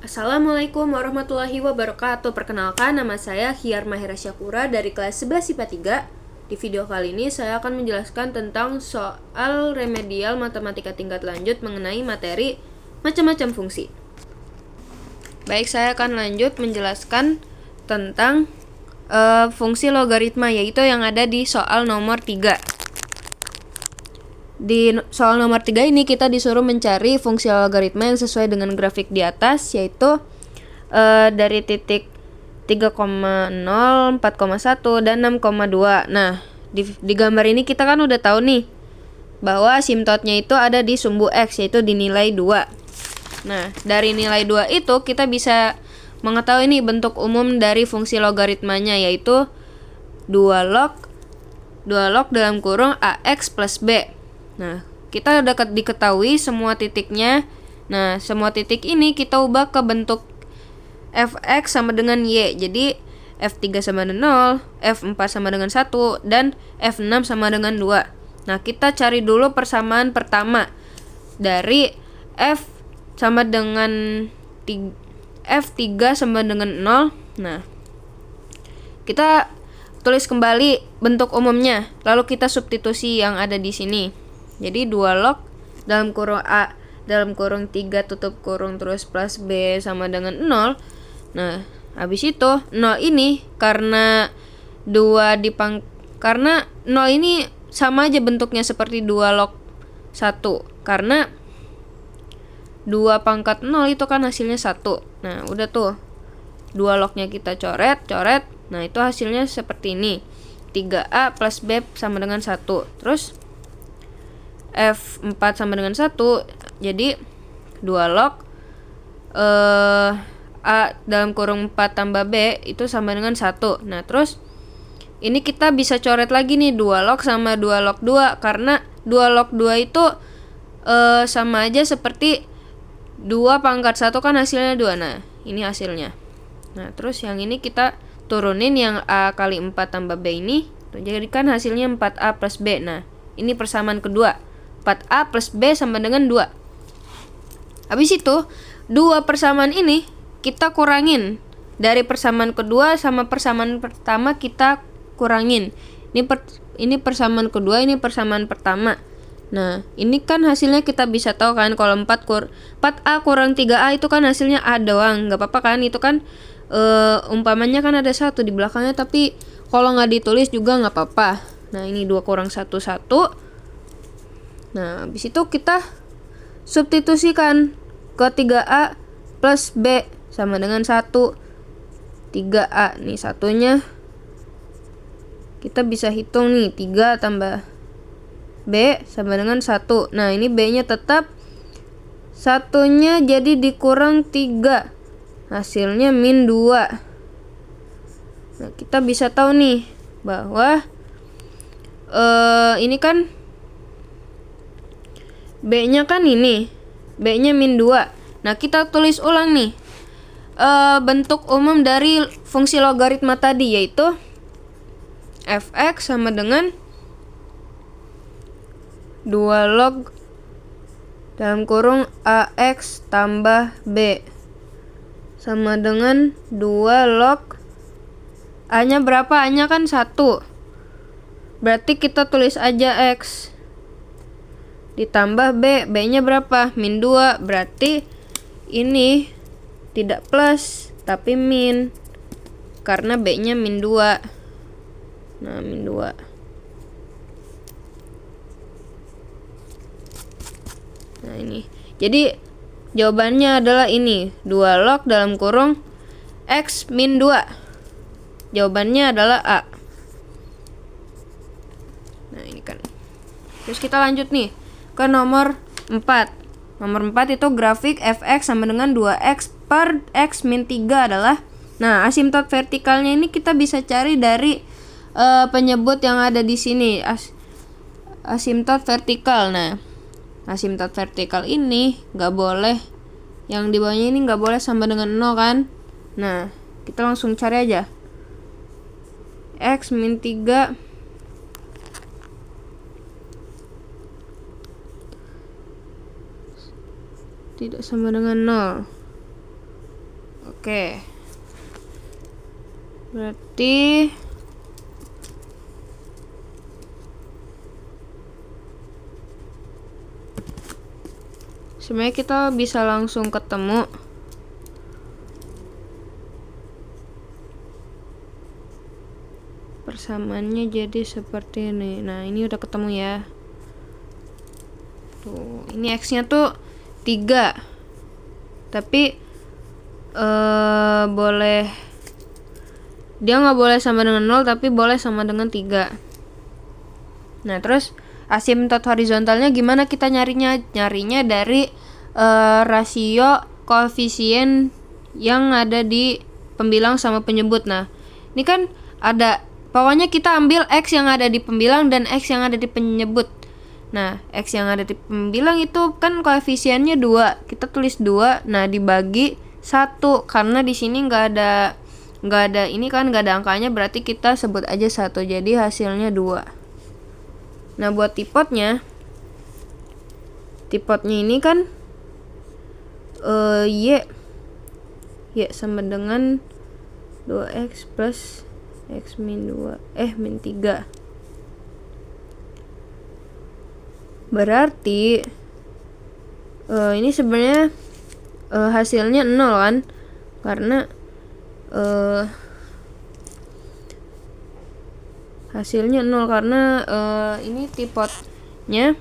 Assalamualaikum warahmatullahi wabarakatuh. Perkenalkan, nama saya Hyar Mahira Syakura dari kelas 11 IPA 3. Di video kali ini saya akan menjelaskan tentang soal remedial matematika tingkat lanjut mengenai materi macam-macam fungsi. Baik, saya akan lanjut menjelaskan tentang fungsi logaritma, yaitu yang ada di soal nomor 3. Di soal nomor 3 ini kita disuruh mencari fungsi logaritma yang sesuai dengan grafik di atas, yaitu dari titik 3,0, 4,1, dan 6,2. Nah, di gambar ini kita kan udah tahu nih bahwa asimtotnya itu ada di sumbu X, yaitu di nilai 2. Nah, dari nilai 2 itu kita bisa mengetahui nih bentuk umum dari fungsi logaritmanya, yaitu 2 log dalam kurung AX plus B. Nah, kita udah diketahui semua titiknya. Nah, semua titik ini kita ubah ke bentuk fx sama dengan y. Jadi, f3 sama dengan 0, f4 sama dengan 1, dan f6 sama dengan 2. Nah, kita cari dulu persamaan pertama. Dari f sama dengan f3 sama dengan 0. Nah, kita tulis kembali bentuk umumnya. Lalu kita substitusi yang ada di sini. Jadi 2 log dalam kurung A dalam kurung 3 tutup kurung terus plus B sama dengan 0. Nah, habis itu 0 ini karena 0 ini sama aja bentuknya seperti 2 log 1. Karena 2 pangkat 0 itu kan hasilnya 1. Nah, udah tuh. 2 lognya kita coret. Nah, itu hasilnya seperti ini. 3A plus B sama dengan 1. Terus F4 sama dengan 1. Jadi 2 log A dalam kurung 4 tambah B itu sama dengan 1. Nah, terus ini kita bisa coret lagi nih 2 log sama 2 log 2. Karena 2 log 2 itu sama aja seperti 2 pangkat 1 kan hasilnya 2. Nah, ini hasilnya. Nah, terus yang ini kita turunin yang A kali 4 tambah B ini. Jadikan hasilnya 4A plus B. Nah, ini persamaan kedua. 4A plus B sama dengan 2. Habis itu, 2 persamaan ini kita kurangin. Dari persamaan kedua sama persamaan pertama kita kurangin. Ini persamaan kedua, ini persamaan pertama. Nah, ini kan hasilnya kita bisa tahu kan kalau 4A kurang 3A itu kan hasilnya A doang. Gak apa-apa kan, itu kan umpamanya kan ada 1 di belakangnya, tapi kalau gak ditulis juga gak apa-apa. Nah, ini 2 kurang 1, 1. Nah, habis itu kita substitusikan ke 3A plus B sama dengan 1. 3A nih satunya kita bisa hitung nih, 3 tambah B sama dengan 1. Nah, ini B-nya tetap, satunya jadi dikurang 3. Hasilnya min 2. Nah, kita bisa tahu nih bahwa ini kan B-nya kan ini. B-nya min 2. Nah, kita tulis ulang nih bentuk umum dari fungsi logaritma tadi, yaitu fx sama dengan 2 log dalam kurung AX tambah B sama dengan 2 log A-nya berapa? A-nya kan 1. Berarti kita tulis aja X ditambah B. B-nya berapa? Min 2. Berarti ini tidak plus tapi min, karena B-nya min 2. Nah, min 2. Nah, ini. Jadi jawabannya adalah ini, 2 log dalam kurung X min 2. Jawabannya adalah A. Nah, ini kan. Terus kita lanjut nih ke nomor 4. Nomor 4 itu grafik fx sama dengan 2x per x min 3 adalah. Nah, asimtot vertikalnya ini kita bisa cari dari penyebut yang ada di sini. Asimtot vertikal. Nah, asimtot vertikal ini nggak boleh, yang di bawahnya ini nggak boleh sama dengan 0 kan. Nah, kita langsung cari aja. X min 3 tidak sama dengan 0. Oke. Berarti sebenarnya kita bisa langsung ketemu. Persamaannya jadi seperti ini. Nah, ini udah ketemu ya. Tuh, ini X-nya tuh 3. Tapi boleh, dia nggak boleh sama dengan 0, tapi boleh sama dengan 3. Nah, terus asimtot horizontalnya gimana kita nyarinya? Nyarinya dari rasio koefisien yang ada di pembilang sama penyebut. Nah, ini kan ada, pokoknya kita ambil X yang ada di pembilang dan X yang ada di penyebut. Nah, X yang ada di pembilang itu kan koefisiennya 2. Kita tulis 2. Nah, dibagi 1. Karena di sini nggak ada ini kan, nggak ada angkanya, berarti kita sebut aja 1. Jadi hasilnya 2. Nah, buat tipotnya ini kan Y sama dengan 2X plus X min 3. Berarti ini sebenarnya hasilnya 0 kan, karena hasilnya 0 karena ini tipotnya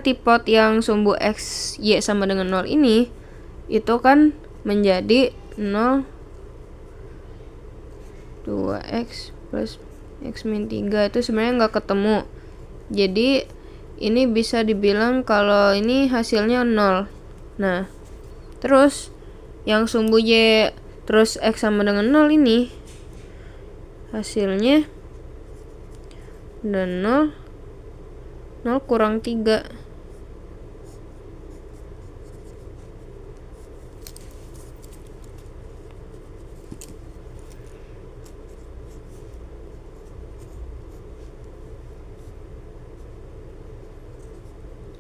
tipot yang sumbu X Y sama dengan 0 ini itu kan menjadi 0 2X plus X min 3 itu sebenarnya nggak ketemu. Jadi ini bisa dibilang kalau ini hasilnya 0. Nah, terus yang sumbu Y terus X sama dengan 0 ini hasilnya dan 0 kurang 3.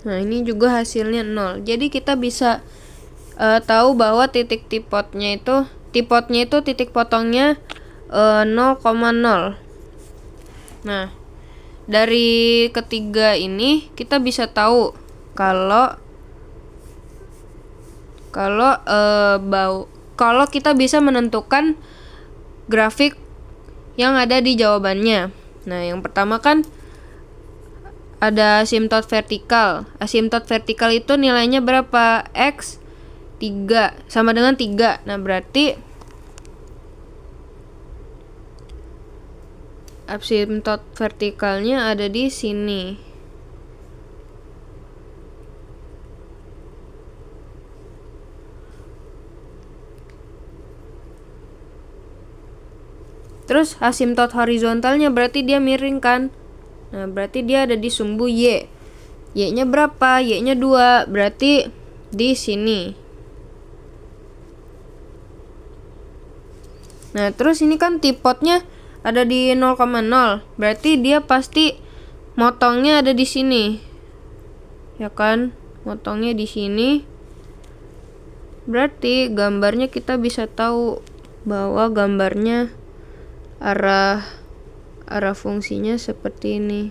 Nah, ini juga hasilnya 0. Jadi kita bisa tahu bahwa tipotnya itu titik potongnya 0,0. Nah, dari ketiga ini kita bisa tahu kalau kita bisa menentukan grafik yang ada di jawabannya. Nah, yang pertama kan ada asimtot vertikal. Asimtot vertikal itu nilainya berapa? X 3 sama dengan 3. Nah, berarti asimtot vertikalnya ada di sini. Terus asimtot horizontalnya berarti dia miring kan? Nah, berarti dia ada di sumbu Y. Y-nya berapa? Y-nya 2. Berarti di sini. Nah, terus ini kan tipotnya ada di 0,0. Berarti dia pasti motongnya ada di sini. Ya kan? Motongnya di sini. Berarti gambarnya kita bisa tahu bahwa gambarnya arah fungsinya seperti ini.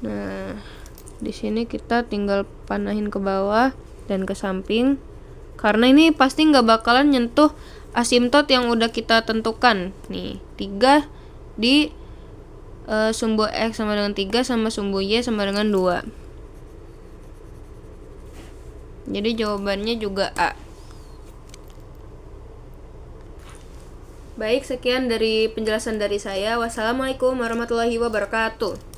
Nah, di sini kita tinggal panahin ke bawah dan ke samping, karena ini pasti nggak bakalan nyentuh asimtot yang udah kita tentukan. Nih, 3 di sumbu X sama dengan 3 sama sumbu Y sama dengan 2. Jadi jawabannya juga A. Baik, sekian dari penjelasan dari saya. Wassalamualaikum warahmatullahi wabarakatuh.